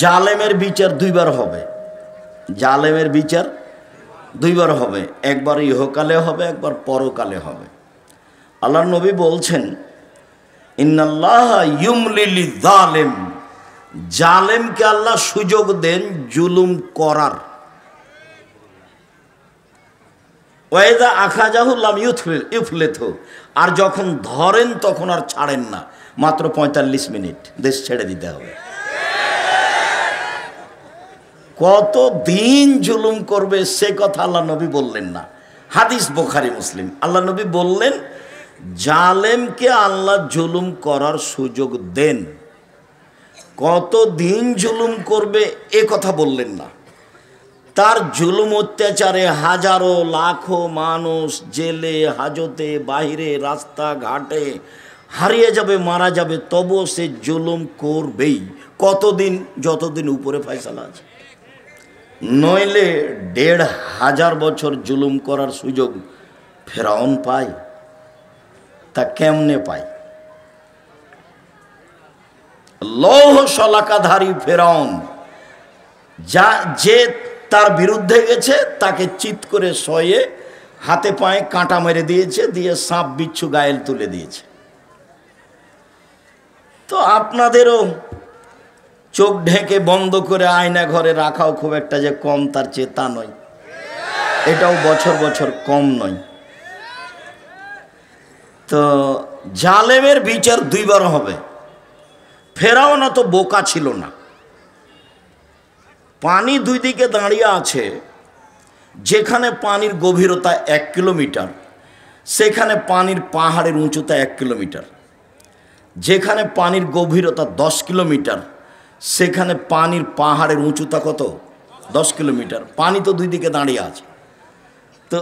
জালেমের বিচার দুইবার হবে। জালেমের বিচার দুইবার হবে, একবার ইহকালে হবে, একবার পরকালে হবে। আল্লাহর নবী বলছেন, ইন্নাল্লাহ ইউমলিল যালিম, জালেমকে আল্লাহ সুযোগ দেন জুলুম করার। ওয়াইদা আখাযাহু লাম ইউফলিথু, আর যখন ধরেন তখন আর ছাড়েন না, মাত্র 45 মিনিট দেশ ছেড়ে দিতে হবে। কত দিন জুলুম করবে সে কথা আল্লাহ নবী বললেন না, হাদিস বুখারী মুসলিম। আল্লাহ নবী বললেন জালেমকে আল্লাহ জুলুম করার সুযোগ দেন, কত দিন জুলুম করবে এ কথা বললেন না। তার জুলুম অত্যাচারে হাজারো লাখো মানুষ জেলে হাজতে বাহিরে রাস্তাঘাটে হারিয়ে যাবে, মারা যাবে, তবু সে জুলুম করবেই। কতদিন? যতদিন উপরে ফয়সালা আছে। নইলে ১৫০০ বছর জুলুম করার সুযোগ ফেরাউন পায়? তা কেমনে পায়? লৌহ শলাকাধারী ফেরাউন যে তার বিরুদ্ধে গেছে তাকে চিৎ করে শয়ে হাতে পায়ে কাঁটা মেরে দিয়েছে, দিয়ে সাপ বিচ্ছু গায়েল তুলে দিয়েছে। তো আপনাদেরও চোখ ঢেকে বন্ধ করে আয়না ঘরে রাখাও খুব একটা যে কম তার চেয়ে তা নয়, এটাও বছর বছর কম নয়। তো জালেমের বিচার দুইবার হবে। ফেরাউন অত বোকা ছিল না। পানি দুই দিকে দাঁড়িয়ে আছে, যেখানে পানির গভীরতা 1 কিলোমিটার সেখানে পানির পাহাড়ের উঁচুতা 1 কিলোমিটার, যেখানে পানির গভীরতা 10 কিলোমিটার সেখানে পানির পাহাড়ের উঁচুতা কত? 10 কিলোমিটার। পানি তো দুই দিকে দাঁড়িয়ে আছে। তো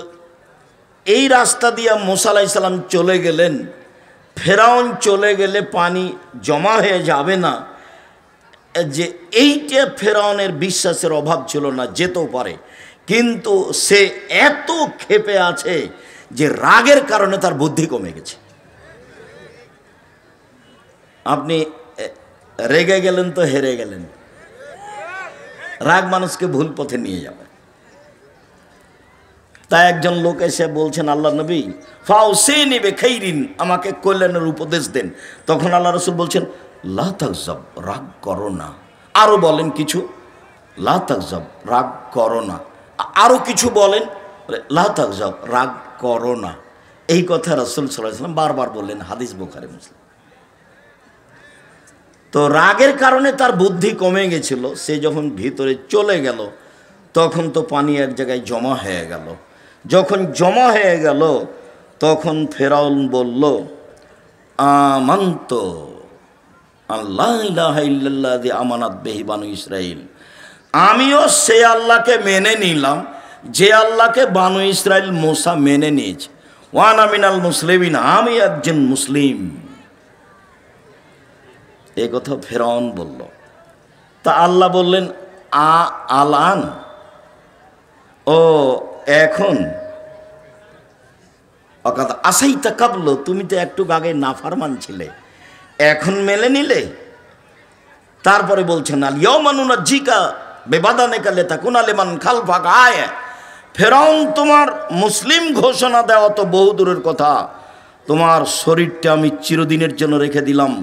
এই রাস্তা দিয়ে মুসা আলাইহিস সালাম চলে গেলেন। ফেরাউন চলে গেলে পানি জমা হয়ে যাবে না, যে এইটা ফেরাউনের বিশ্বাসের অভাব ছিল না, যেতেও পারে। কিন্তু সে এত ক্ষেপে আছে যে রাগের কারণে তার বুদ্ধি কমে গেছে। আপনি রেগে গেলেন তো হেরে গেলেন। রাগ মানুষকে ভুল পথে নিয়ে যাবে। তাই একজন লোক এসে বলছেন, আল্লাহ নবী ফাউসিনি বিখাইরিন, আমাকে কল্যাণের উপদেশ দেন। তখন আল্লাহ রাসূল বলছেন, লা তাগজাব, রাগ করো না। আরো বলেন কিছু, লা তাগজাব, রাগ করো না। আরো কিছু বলেন, লা তাগজাব, রাগ করো না। এই কথা রাসূল সাল্লাল্লাহু আলাইহি ওয়াসাল্লাম বারবার বললেন, হাদিস বুখারী মুসলিম। তো রাগের কারণে তার বুদ্ধি কমে গেছিল। সে যখন ভিতরে চলে গেল তখন তো পানি এক জায়গায় জমা হয়ে গেল। যখন জমা হয়ে গেল তখন ফেরাউন বলল, আমান্ত আল্লাহ ইলাহা ইল্লাল্লাযী আমানাত বিহি বানু ইসরাঈল, আমিও সে আল্লাহকে মেনে নিলাম যে আল্লাহকে বানু ইসরাঈল মুসা মেনে নিয়েছে। ওয়া আনা মিনাল মুসলিমিন, আমি একজন মুসলিম। এই কথা ফেরাউন বলল। তা আল্লাহ বললেন, আলান, ও এখন অকাদ আসাইতা কাবল, তুমি তো একটু আগে নাফরমান ছিলে, এখন মেনে নিলে? তারপরে বলছেন, আল ইয়াউমা নুনাজ্জিকা বিবাদানিকা লিতাকুনা লিমান খালফাকা আয়া। ফেরাউন, তোমার মুসলিম ঘোষণা দেওয়া তো বহু দূরের কথা, তোমার শরীরটা আমি চিরদিনের জন্য রেখে দিলাম,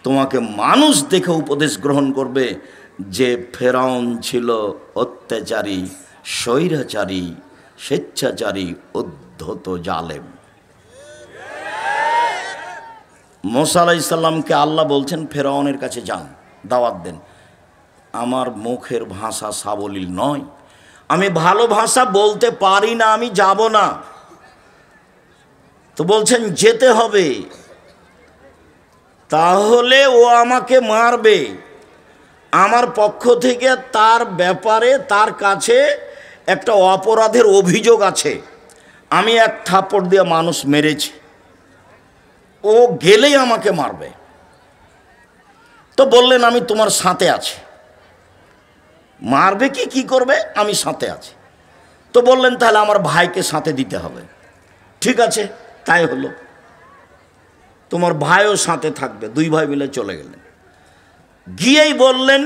তোমাকে মানুষ দেখে উপদেশ গ্রহণ করবে যে ফেরাউন ছিল অত্যাচারী, স্বৈরাচারী, স্বেচ্ছাচারী, উদ্ধত, জালেম। মুসা আলাইহিস সালামকে আল্লাহ বলছেন, ফেরাউনের কাছে যান, দাওয়াত দেন। আমার মুখের ভাষা সাবলীল নয়, আমি ভালো ভাষা বলতে পারি না, আমি যাব না। তো বলছেন যেতে হবে, তাহলে ও আমাকে মারবে। আমার পক্ষ থেকে তার ব্যাপারে তার কাছে একটা অপরাধের অভিযোগ আছে, আমি এক থাপ্পড় দিয়ে মানুষ মেরেছি, ও গেলেই আমাকে মারবে। তো বললেন, আমি তোমার সাথে আছি। মারবে কি করবে, আমি সাথে আছি। তো বললেন, তাহলে আমার ভাইকে সাথে দিতে হবে। ঠিক আছে, তাই হলো। তোমার ভাইও সাথে থাকবে। দুই ভাই মিলে চলে গেলেন। গিয়েই বললেন,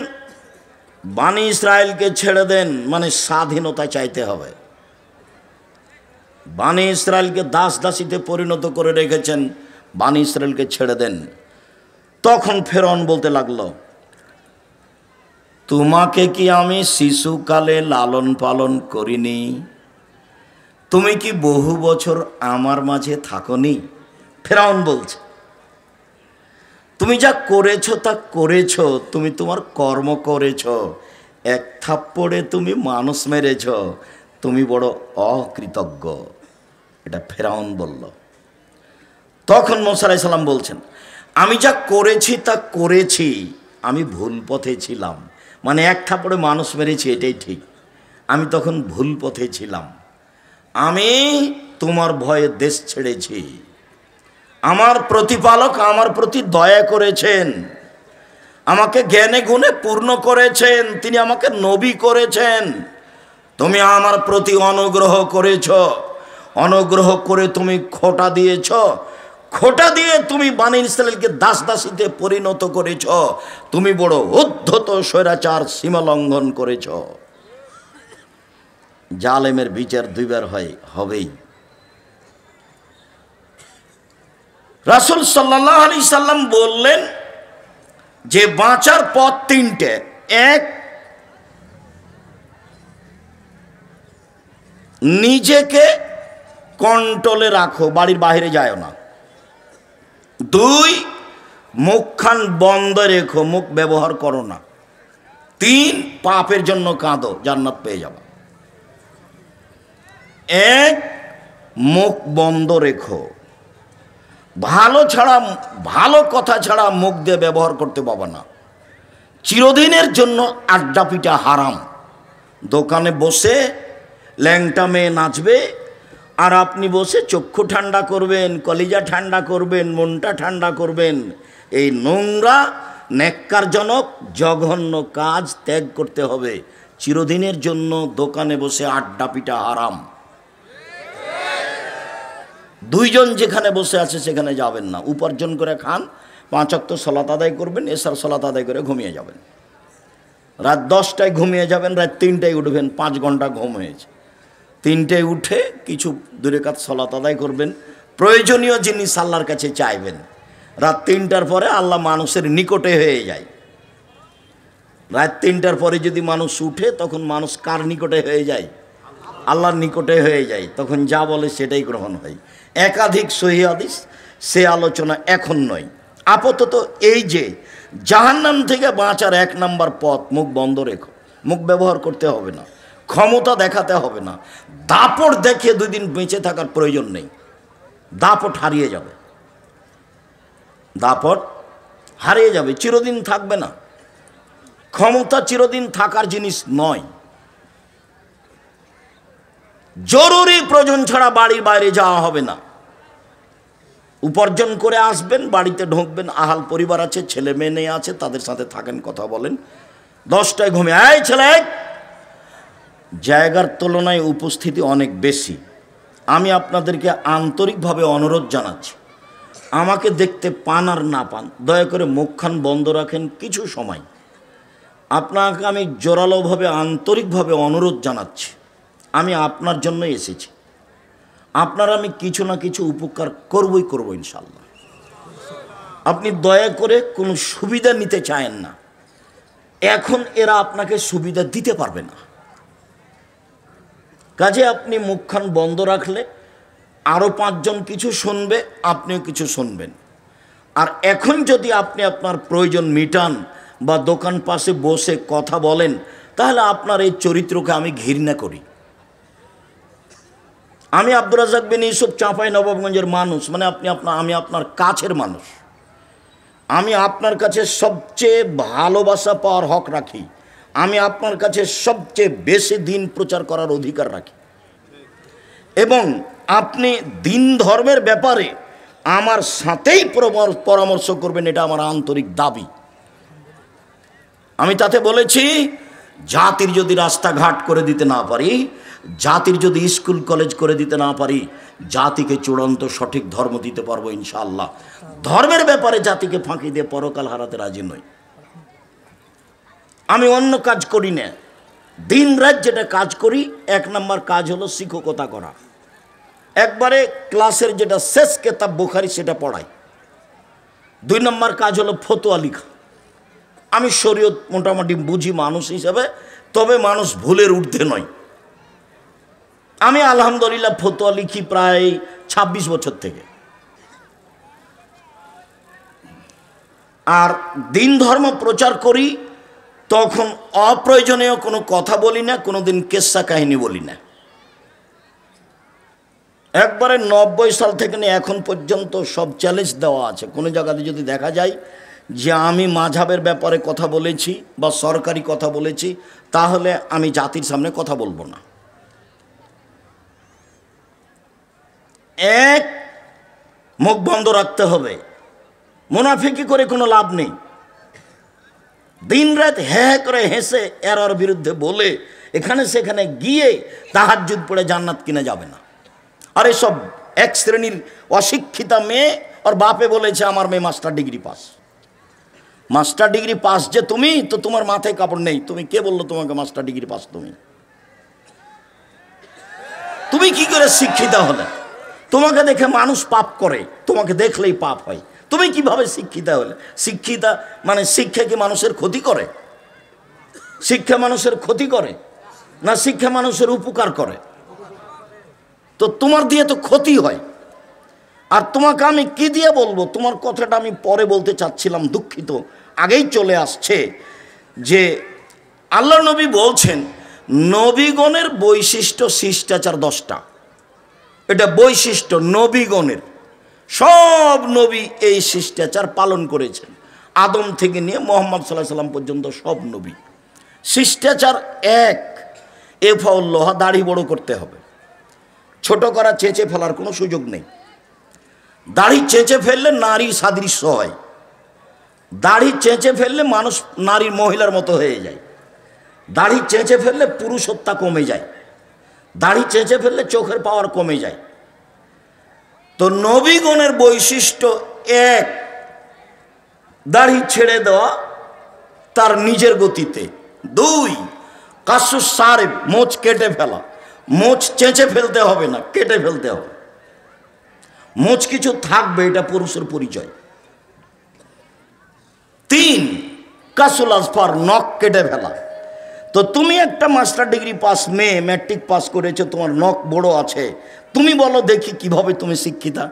বানি ইসরায়েলকে ছেড়ে দেন, মানে স্বাধীনতা চাইতে হবে। বানি ইসরায়েলকে দাস দাসীতে পরিণত করে রেখেছেন, বানি ইসরায়েলকে ছেড়ে দেন। তখন ফেরআউন বলতে লাগলো, তোমাকে কি আমি শিশুকালে লালন পালন করিনি? তুমি কি বহু বছর আমার মাঝে থাকনি? ফেরাউন বলছে, তুমি যা করেছ তা করেছ, তুমি তোমার কর্ম করেছ, এক থাপ্পড়ে তুমি মানুষ মেরেছ, তুমি বড় অকৃতজ্ঞ। এটা ফেরাউন বলল। তখন মূসা আলাইহিস সালাম বলছেন, আমি যা করেছি তা করেছি, আমি ভুল পথে ছিলাম। মানে এক থাপ্পড়ে মানুষ মেরেছি, এটাই ঠিক, আমি তখন ভুল পথে ছিলাম। আমি তোমার ভয়ে দেশ ছেড়েছি। আমার প্রতিপালক আমার প্রতি দয়া করেছেন, আমাকে জ্ঞানে গুণে পূর্ণ করেছেন, তিনি আমাকে নবী করেছেন। তুমি আমার প্রতি অনুগ্রহ করেছ, অনুগ্রহ করে তুমি খোঁটা দিয়েছ, খোঁটা দিয়ে তুমি বানি ইসরায়েলকে দাস দাসীতে পরিণত করেছ। তুমি বড় উদ্ধত স্বৈরাচার, সীমা লঙ্ঘন করেছ। জালেমের বিচার দুইবার হবেই। রাসূল সাল্লাল্লাহু আলাইহি সাল্লাম বললেন যে বাঁচার পথ তিনটে। এক, নিজেকে কন্ট্রোলে রাখো, বাড়ির বাইরে যায় না। দুই, মুখখান বন্ধ রেখো, মুখ ব্যবহার করো না। তিন, পাপের জন্য কাঁদো, জান্নাত পেয়ে যাবে। এক, মুখ বন্ধ রেখো, ভালো কথা ছাড়া মুখ দিয়ে ব্যবহার করতে পারবে না। চিরদিনের জন্য আড্ডা পিটা হারাম। দোকানে বসে ল্যাংটা মেয়ে নাচবে, আর আপনি বসে চক্ষু ঠান্ডা করবেন, কলিজা ঠান্ডা করবেন, মনটা ঠান্ডা করবেন। এই নোংরা ন্যাক্কারজনক জঘন্য কাজ ত্যাগ করতে হবে। চিরদিনের জন্য দোকানে বসে আড্ডা পিটা হারাম। দুইজন যেখানে বসে আছে সেখানে যাবেন না। উপার্জন করে খান, 5 ওয়াক্ত সালাত আদায় করবেন, এশার সালাত আদায় করে ঘুমিয়ে যাবেন। রাত 10টায় ঘুমিয়ে যাবেন, রাত 3টায় উঠবেন, 5 ঘন্টা ঘুম হয়েছে। 3টায় উঠে কিছু 2 রাকাত সালাত আদায় করবেন, প্রয়োজনীয় জিনিস আল্লাহর কাছে চাইবেন। রাত 3টার পরে আল্লাহ মানুষের নিকটে হয়ে যায়। রাত 3টার পরে যদি মানুষ উঠে, তখন মানুষ কার নিকটে হয়ে যায়? আল্লাহর নিকটে হয়ে যায়। তখন যা বলে সেটাই গ্রহণ হয়। একাধিক সহিহ হাদিস, সে আলোচনা এখন নয়। আপাতত এই যে জাহান্নাম থেকে বাঁচার 1 নম্বর পথ, মুখ বন্ধ রেখো। মুখ ব্যবহার করতে হবে না, ক্ষমতা দেখাতে হবে না, দাপট দেখিয়ে 2 দিন বেঁচে থাকার প্রয়োজন নেই। দাপট হারিয়ে যাবে, দাপট হারিয়ে যাবে, চিরদিন থাকবে না। ক্ষমতা চিরদিন থাকার জিনিস নয়। জরুরি প্রয়োজন ছাড়া বাড়ির বাইরে যাওয়া হবে না। উপার্জন করে আসবেন, বাড়িতে ঢুকবেন, আহাল পরিবার আছে, ছেলে মেয়ে আছে, তাদের সাথে থাকেন, কথা বলেন। 10টায় ঘুমিয়ে, এই ছেলে, জায়গার তুলনায় উপস্থিতি অনেক বেশি। আমি আপনাদেরকে আন্তরিকভাবে অনুরোধ জানাচ্ছি, আমাকে দেখতে পান আর না পান, দয়া করে মুখখান বন্ধ রাখেন কিছু সময়। আপনাকে আমি জোরালোভাবে আন্তরিকভাবে অনুরোধ জানাচ্ছি, আমি আপনার জন্য এসেছি। আপনার আমি কিছু না কিছু উপকার করবই করব ইনশাল্লাহ। আপনি দয়া করে কোনো সুবিধা নিতে চায়েন না। এখন এরা আপনাকে সুবিধা দিতে পারবে না। কাজে আপনি মুখখান বন্ধ রাখলে আরও 5 জন কিছু শুনবে, আপনিও কিছু শুনবেন। আর এখন যদি আপনি আপনার প্রয়োজন মিটান বা দোকান পাশে বসে কথা বলেন, তাহলে আপনার এই চরিত্রকে আমি ঘৃণা করি। আমি আব্দুর রাজ্জাক বিন ইউসুফ, চাঁপাইনবাবগঞ্জের মানুষ, মানে আমি আপনার কাছের মানুষ। আমি আপনার কাছে সবচেয়ে ভালোবাসা পাওয়ার হক রাখি। আমি আপনার কাছে সবচেয়ে বেশি দিন প্রচার করার অধিকার রাখি। এবং আপনি দিন ধর্মের ব্যাপারে আমার সাথেই পরামর্শ করবেন, এটা আমার আন্তরিক দাবি। আমি তাতে বলেছি, জাতির যদি রাস্তাঘাট করে দিতে না পারি, জাতির যদি স্কুল কলেজ করে দিতে না পারি, জাতিকে চূড়ান্ত সঠিক ধর্ম দিতে পারবো ইনশাআল্লাহ। ধর্মের ব্যাপারে জাতিকে ফাঁকি দিয়ে পরকাল হারাতে রাজি নই। আমি অন্য কাজ করি না, দিন রাত যেটা কাজ করি, 1 নম্বর কাজ হলো শিক্ষকতা করা। একবারে ক্লাসের যেটা শেষ কিতাব বুখারী সেটা পড়াই। 2 নম্বর কাজ হলো ফতোয়া লেখা। আমি শরীয়ত মোটামুটি বুঝি মানুষ হিসাবে, তবে মানুষ ভুলের ঊর্ধ্বে নয়। আমি আলহামদুলিল্লাহ ফতোয়া লিখি প্রায় 26 বছর থেকে। আর দিন ধর্ম প্রচার করি, তখন অপ্রয়োজনীয় কোনো কথা বলি না, কোনোদিন কেসা কাহিনী বলি না। একবারে 90 সাল থেকে নিয়ে এখন পর্যন্ত সব চ্যালেঞ্জ দেওয়া আছে। কোনো জায়গাতে যদি দেখা যায় যে আমি মাযহাবের ব্যাপারে কথা বলেছি বা সরকারি কথা বলেছি, তাহলে আমি জাতির সামনে কথা বলবো না। এক, মুখ বন্ধ রাখতে হবে, মুনাফিকি করে কোনো লাভ নেই। দিন রাত হ্যাঁ করে হেসে এর বিরুদ্ধে বলে এখানে সেখানে গিয়ে তাহাজ্জুদ পড়ে জান্নাত কিনে যাবে না। আর এসব এক শ্রেণীর অশিক্ষিতা মেয়ে, ওর বাপে বলেছে আমার মেয়ে master degree pass. Master degree pass যে তুমি, তো তোমার মাথায় কাপড় নেই। তুমি কে বললো তোমাকে মাস্টার ডিগ্রি পাস? তুমি কি করে শিক্ষিতা হলে? তোমাকে দেখে মানুষ পাপ করে, তোমাকে দেখলেই পাপ হয়। তুমি কিভাবে শিক্ষিতা হলে? শিক্ষিতা মানে শিক্ষা কি মানুষের ক্ষতি করে? শিক্ষা মানুষের ক্ষতি করে না শিক্ষা মানুষের উপকার করে? তো তোমার দিয়ে তো ক্ষতি হয়। আর তোমাকে আমি কি দিয়ে বলবো? তোমার কথাটা আমি পরে বলতে চাচ্ছিলাম, দুঃখিত, আগেই চলে আসছে। যে আল্লাহ নবী বলছেন নবীগণের বৈশিষ্ট্য শিষ্টাচার 10টা। এটা বৈশিষ্ট্য নবীগণের। সব নবী এই শিষ্টাচার পালন করেছেন, আদম থেকে নিয়ে মুহাম্মদ সাল্লাল্লাহু আলাইহি ওয়াসাল্লাম পর্যন্ত সব নবী। শিষ্টাচার 1, এফাউল্লাহ, দাড়ি বড় করতে হবে। ছোট করা, চেঁচে ফেলার কোনো সুযোগ নেই। দাড়ি চেঁচে ফেললে নারী সাদৃশ্য হয়। দাড়ি চেঁচে ফেললে মানুষ নারীর মহিলার মতো হয়ে যায়। দাড়ি চেঁচে ফেললে পুরুষত্বা কমে যায়। দাড়ি চেঁচে ফেললে চোখের পাওয়ার কমে যায়। তো নবীগণের বৈশিষ্ট্য 1, দাড়ি ছেড়ে দেওয়া তার নিজের গতিতে। 2, কাসুস সারেব, মোচ কেটে ফেলা। মোচ চেঁচে ফেলতে হবে না, কেটে ফেলতে হবে। মোচ কিছু থাকবে, এটা পুরুষের পরিচয়। 3, কাসুল আসফার, নখ কেটে ফেলা। তো তুমি একটা মাস্টার ডিগ্রি পাস মেয়ে, ম্যাট্রিক পাস করেছো, তোমার নখ বড় আছে, তুমি বলো দেখি কিভাবে তুমি শিক্ষিতা?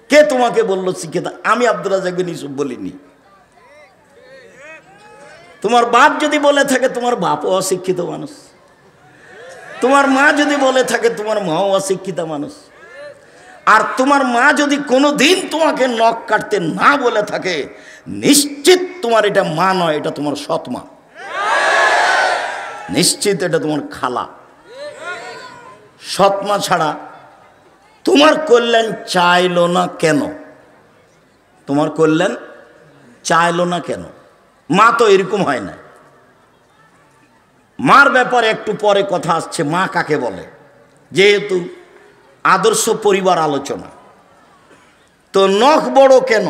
কে তোমাকে বললো শিক্ষিতা? আমি আব্দুর রাজ্জাক বিন ইউসুফ বলিনি। তোমার বাপ যদি বলে থাকে, তোমার বাপও অশিক্ষিত মানুষ। তোমার মা যদি বলে থাকে, তোমার মাও অশিক্ষিত মানুষ। আর তোমার মা যদি কোনো দিন তোমাকে নখ কাটতে না বলে থাকে, নিশ্চিত তোমার এটা মা নয়, এটা তোমার সৎ মা। নিশ্চিত এটা তোমার খালা। সৎ মা ছাড়া তোমার কল্যাণ চাইলো না কেন? তোমার কল্যাণ চাইলো না কেন? মা তো এরকম হয় না। মার ব্যাপারে একটু পরে কথা আসছে, মা কাকে বলে, যেহেতু আদর্শ পরিবার আলোচনা। তো নখ বড় কেন?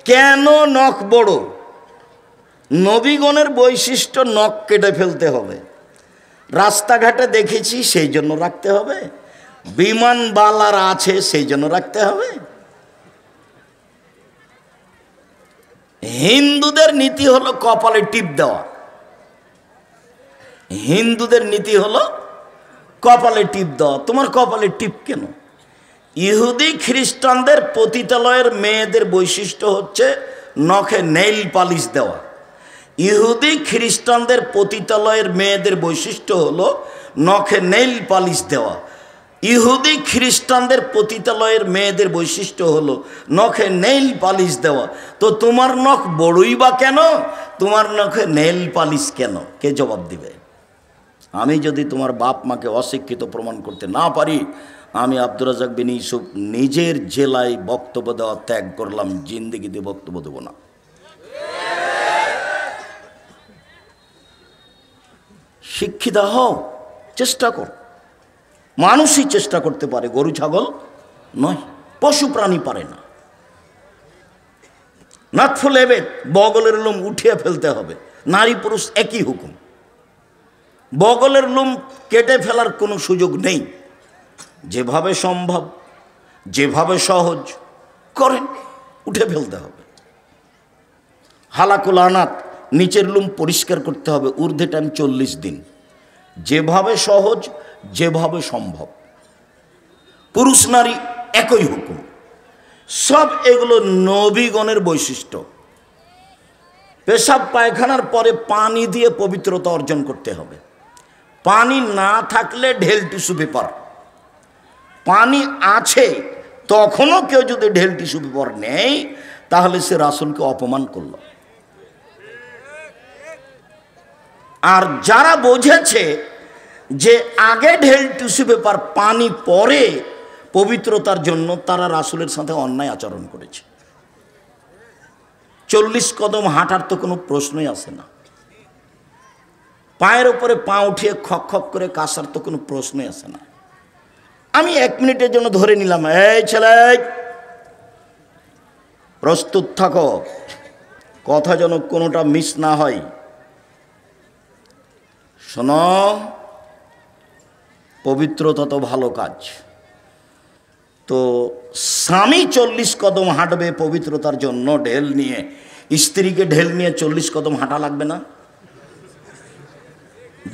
কেন নখ বড়? নবীগণের বৈশিষ্ট্য নখ কেটে ফেলতে হবে। রাস্তাঘাটে দেখেছি সেই জন্য রাখতে হবে? বিমানবালার আছে সেই জন্য রাখতে হবে? হিন্দুদের নীতি হলো কপালে টিপ দেওয়া। হিন্দুদের নীতি হলো কপালে টিপ দেওয়া। তোমার কপালে টিপ কেন? ইহুদি খ্রিস্টানদের পতিতালয়ের মেয়েদের বৈশিষ্ট্য হচ্ছে নখে নেইল পালিশ দেওয়া। ইহুদি খ্রিস্টানদের পতিতালয়ের মেয়েদের বৈশিষ্ট্য হলো নখে নেইল পালিশ দেওয়া। ইহুদি খ্রিস্টানদের পতিতালয়ের মেয়েদের বৈশিষ্ট্য হলো নখে নেইল পালিশ দেওয়া। তো তোমার নখ বড়ই বা কেন? তোমার নখে নেইল পালিশ কেন? কে জবাব দিবে? আমি যদি তোমার বাপ মাকে অশিক্ষিত প্রমাণ করতে না পারি, আমি আব্দুর রাজ্জাক বিন ইউসুফ নিজের জেলায় বক্তব্য দেওয়া ত্যাগ করলাম, জিন্দেগিতে বক্তব্য দেব না। শিক্ষিত হও, চেষ্টা কর। মানুষই চেষ্টা করতে পারে, গরু ছাগল নয়। পশু প্রাণী পারে না। নাতফুল এবেদ, বগলের লোম উঠিয়ে ফেলতে হবে। নারী পুরুষ একই হুকুম। বগলের লোম কেটে ফেলার কোনো সুযোগ নেই। যেভাবে সম্ভব, যেভাবে সহজ করেন, উঠে ফেলতে হবে। হালাকুল আনাত, নিচের লোম পরিষ্কার করতে হবে, ঊর্ধ্বে টাইম 40 দিন। যেভাবে সহজ, যেভাবে সম্ভব। পুরুষ নারী একই হুকুম। সব এগুলো নবীগণের বৈশিষ্ট্য। পেশাব পায়খানার পরে পানি দিয়ে পবিত্রতা অর্জন করতে হবে। পানি না থাকলে ঢেল টিস্যু পেপার, পানি আছে তখনও কেউ যদি ঢেল টিস্যু পেপার নেই তাহলে সে রাসূলকে অপমান করল। আর যারা বুঝেছে যে আগে ঢেল টিস্যু পেপার পানি পরে পবিত্রতার জন্য, তারা রাসূলের সাথে অন্যায় আচরণ করেছে। 40 কদম হাঁটার তো কোনো প্রশ্নই আসে না। পায়ের উপরে পা উঠিয়ে খক খক করে কাশার তো কোনো প্রশ্নই আসে না। আমি 1 মিনিটের জন্য ধরে নিলাম, এই ছেলে প্রস্তুত থাকো, কথা যেন কোনোটা মিস না হয়। শোনো, পবিত্রতা তো ভালো কাজ। তো স্বামী 40 কদম হাঁটবে পবিত্রতার জন্য ঢেল নিয়ে, স্ত্রীকে ঢেল নিয়ে 40 কদম হাঁটা লাগবে না?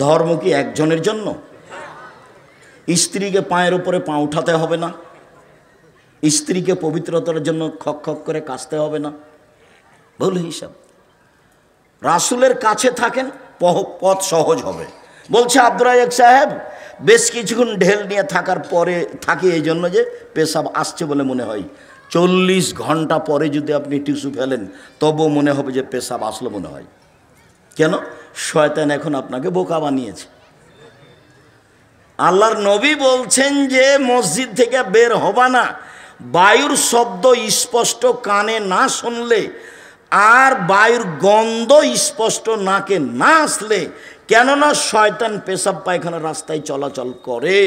ধর্ম কি একজনের জন্য? স্ত্রীকে পায়ের উপরে পা উঠাতে হবে না? স্ত্রীকে পবিত্রতার জন্য খক খক করে কাশতে হবে না? ভুল হিসাব। রাসূলের কাছে থাকেন, পথ সহজ হবে। বলছে আব্দুর রাজ্জাক সাহেব, বেশ কিছুক্ষণ ঢেল নিয়ে থাকার পরে থাকি এই জন্য যে পেশাব আসছে বলে মনে হয়। 40 ঘন্টা পরে যদি আপনি টিস্যু ফেলেন তবুও মনে হবে যে পেশাব আসলো মনে হয়। কেন? শয়তান এখন আপনাকে বোকা বানিয়েছে। আল্লাহর নবী বলছেন যে মসজিদ থেকে বের হবা না বায়ুর শব্দ স্পষ্ট কানে না শুনলে, আর বায়ুর গন্ধ স্পষ্ট নাকে না আসলে। কেননা শয়তান পেশাব পায়খানা রাস্তায় চলাচল করে।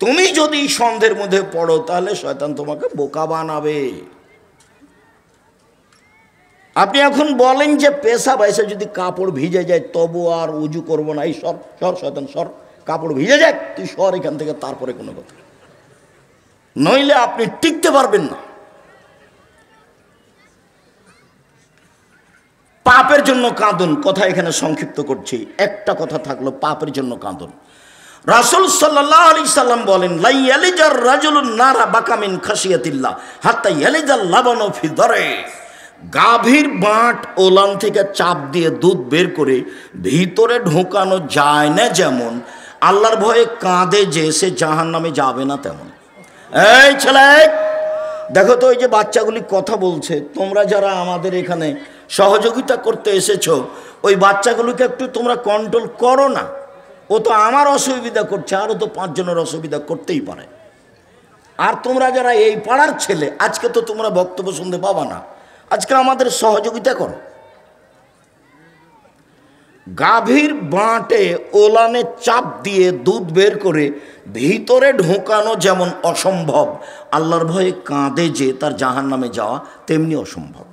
তুমি যদি সন্ধ্যের মধ্যে পড়ো তাহলে শয়তান তোমাকে বোকা বানাবে। আপনি এখন বলেন যে পেশাব এসে যদি কাপড় ভিজে যায় তবু আর উজু করবো না, এই সর সর শয়তান সর, কাপড় ভিজে যাক তুই সর এখান থেকে, তারপরে কোনো কথা। নইলে আপনি টিকতে পারবেন না। পাপের জন্য কাঁদুন, কথা এখানে সংক্ষিপ্ত করছি। একটা কথা থাকলো, পাপের জন্য কাঁদুন। রাসূল সাল্লাল্লাহু আলাইহি সাল্লাম বলেন, লা ইয়ালিজার রাজুলুন নারা বাকা মিন খাশিয়াতিল্লাহ হাত্তা ইয়ালিজাল লাবানু ফি দরে। গাভীর বাঁট ওলান থেকে চাপ দিয়ে দুধ বের করে ভিতরে ঢোকানো যায় না যেমন, আল্লাহর ভয়ে কাঁদে যে সে জাহান্নামে যাবে না তেমন। এই ছেলে দেখো তো, ওই যে বাচ্চাগুলি কথা বলছে, তোমরা যারা আমাদের এখানে সহযোগিতা করতে এসেছো, ওই বাচ্চাগুলোকে একটু তোমরা কন্ট্রোল করো না। ও তো আমার অসুবিধা করছে, আরও তো 5 জনের অসুবিধা করতেই পারে। আর তোমরা যারা এই পাড়ার ছেলে, আজকে তো তোমরা বক্তব্য শুনতে পাবা না, আজকে আমাদের সহযোগিতা করো। গাভীর বাঁটে ওলানে চাপ দিয়ে দুধ বের করে ভিতরে ঢোকানো যেমন অসম্ভব, আল্লাহর ভয়ে কাঁদে যে তার জাহান্নামে যাওয়া তেমনি অসম্ভব।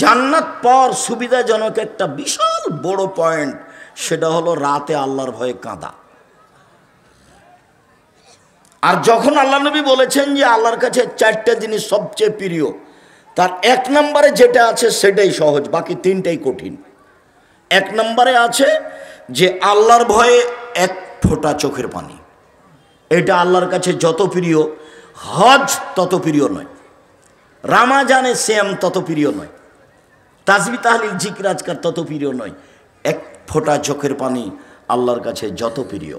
জান্নাত পাওয়ার সুবিধাজনক একটা বিশাল বড় পয়েন্ট, সেটা হলো রাতে আল্লাহর ভয়ে কাঁদা। আর যখন আল্লাহ নবী বলেছেন যে আল্লাহর কাছে 4টা জিনিস সবচেয়ে প্রিয়, তার 1 নম্বরে যেটা আছে সেটাই সহজ, বাকি 3টাই কঠিন। 1 নম্বরে আছে যে আল্লাহর ভয়ে 1 ফোঁটা চোখের পানি। এটা আল্লাহর কাছে যত প্রিয়, হজ তত প্রিয় নয়, রামাজানে শ্যাম তত প্রিয় নয়, তাসবিহ তাহলিল জিকির আজকার তত প্রিয় নয়। 1 ফোঁটা চোখের পানি আল্লাহর কাছে যত প্রিয়।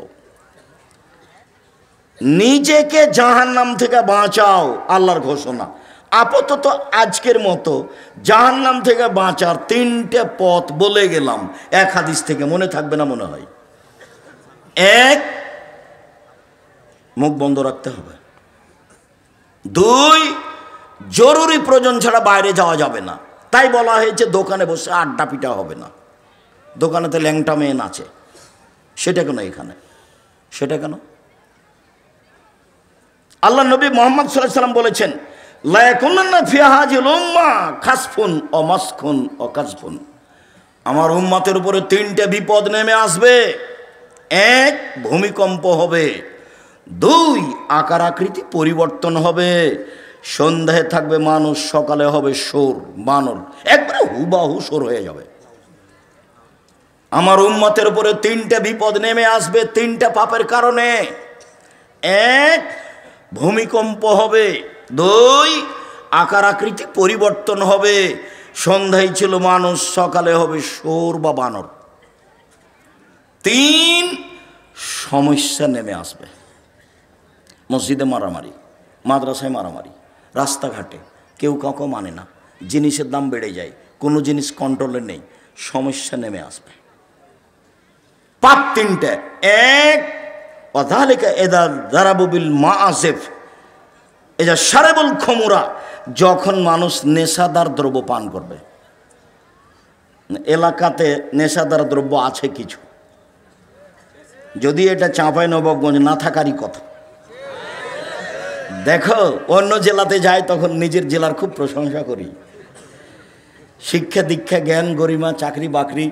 নিজেকে জাহান্নাম থেকে বাঁচাও, আল্লাহর ঘোষণা। আপাতত আজকের মতো জাহান্নাম থেকে বাঁচার 3টে পথ বলে গেলাম, 1 হাদিস থেকে, মনে থাকবে না মনে হয়। 1, মুখ বন্ধ রাখতে হবে। 2, জরুরি প্রয়োজন ছাড়া বাইরে যাওয়া যাবে না। তাই বলা হয়েছে দোকানে বসে আড্ডা পিটা হবে না। দোকানেতে ল্যাংটা মেয়ে নাচে, সেটা কেন এখানে? সেটা কেন? আল্লাহ নবী মুহাম্মদ সাল্লাল্লাহু আলাইহি সাল্লাম বলেছেন, লা ইয়াকুনান্না ফি হাযিল উম্মাহ খাসফুন ওয়া মাসখুন ওয়া কাযফুন। আমার উম্মতের উপরে তিনটে বিপদ নেমে আসবে। এক, ভূমিকম্প হবে। দুই, আকার আকৃতি পরিবর্তন হবে। সন্ধ্যায় থাকবে মানুষ, সকালে হবে সোর, বানর, একবারে হুবাহু সোর হয়ে যাবে। আমার উম্মতের উপরে তিনটে বিপদ নেমে আসবে তিনটা পাপের কারণে। এক, ভূমিকম্প হবে। দুই, আকার আকৃতি পরিবর্তন হবে। সন্ধ্যায় ছিল মানুষ, সকালে হবে সোর বা বানর। তিন, সমস্যা নেমে আসবে। মসজিদে মারামারি, মাদ্রাসায় মারামারি, রাস্তাঘাটে কেউ কাউকে মানে না, জিনিসের দাম বেড়ে যায়, কোনো জিনিস কন্ট্রোলে নেই, সমস্যা নেমে আসবে। পাপ তিনটে। এক, অযালিকা ইযা যারাবু বিল মাআসিফ, ইযা শারাবুল খুমরা, যখন মানুষ নেশাদার দ্রব্য পান করবে। এলাকাতে নেশাদার দ্রব্য আছে কিছু, যদি এটা চাঁপাইনবাবগঞ্জ না থাকারই কথা। দেখো, অন্য জেলাতে যাই তখন নিজের জেলার খুব প্রশংসা করি। শিক্ষা দীক্ষা জ্ঞান গরিমা চাকরি বাকরি।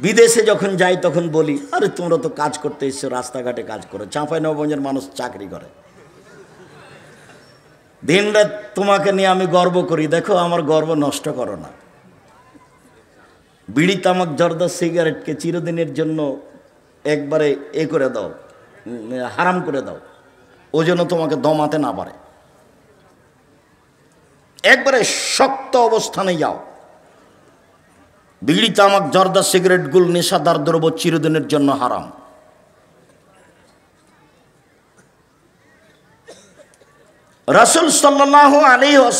বিদেশে যখন যাই তখন বলি, আরে তোমরা তো কাজ করতে এসছো, রাস্তাঘাটে কাজ করো। চাঁপাইনবাবগঞ্জের মানুষ চাকরি করে। দিনরাত তোমাকে নিয়ে আমি গর্ব করি। দেখো, আমার গর্ব নষ্ট করো না। বিড়ি তামাক জর্দা সিগারেটকে চিরদিনের জন্য একবারে করে দাও, হারাম করে দাও, ও যেন তোমাকে দমাতে না পারে। একবারে শক্ত অবস্থানে যাও। বিড়ি তামাক জর্দা সিগারেটগুলো নেশাদার দ্রব্য চিরদিনের জন্য হারাম। রাসূল সাল্লাল্লাহু আলাইহি ওয়াসাল্লাম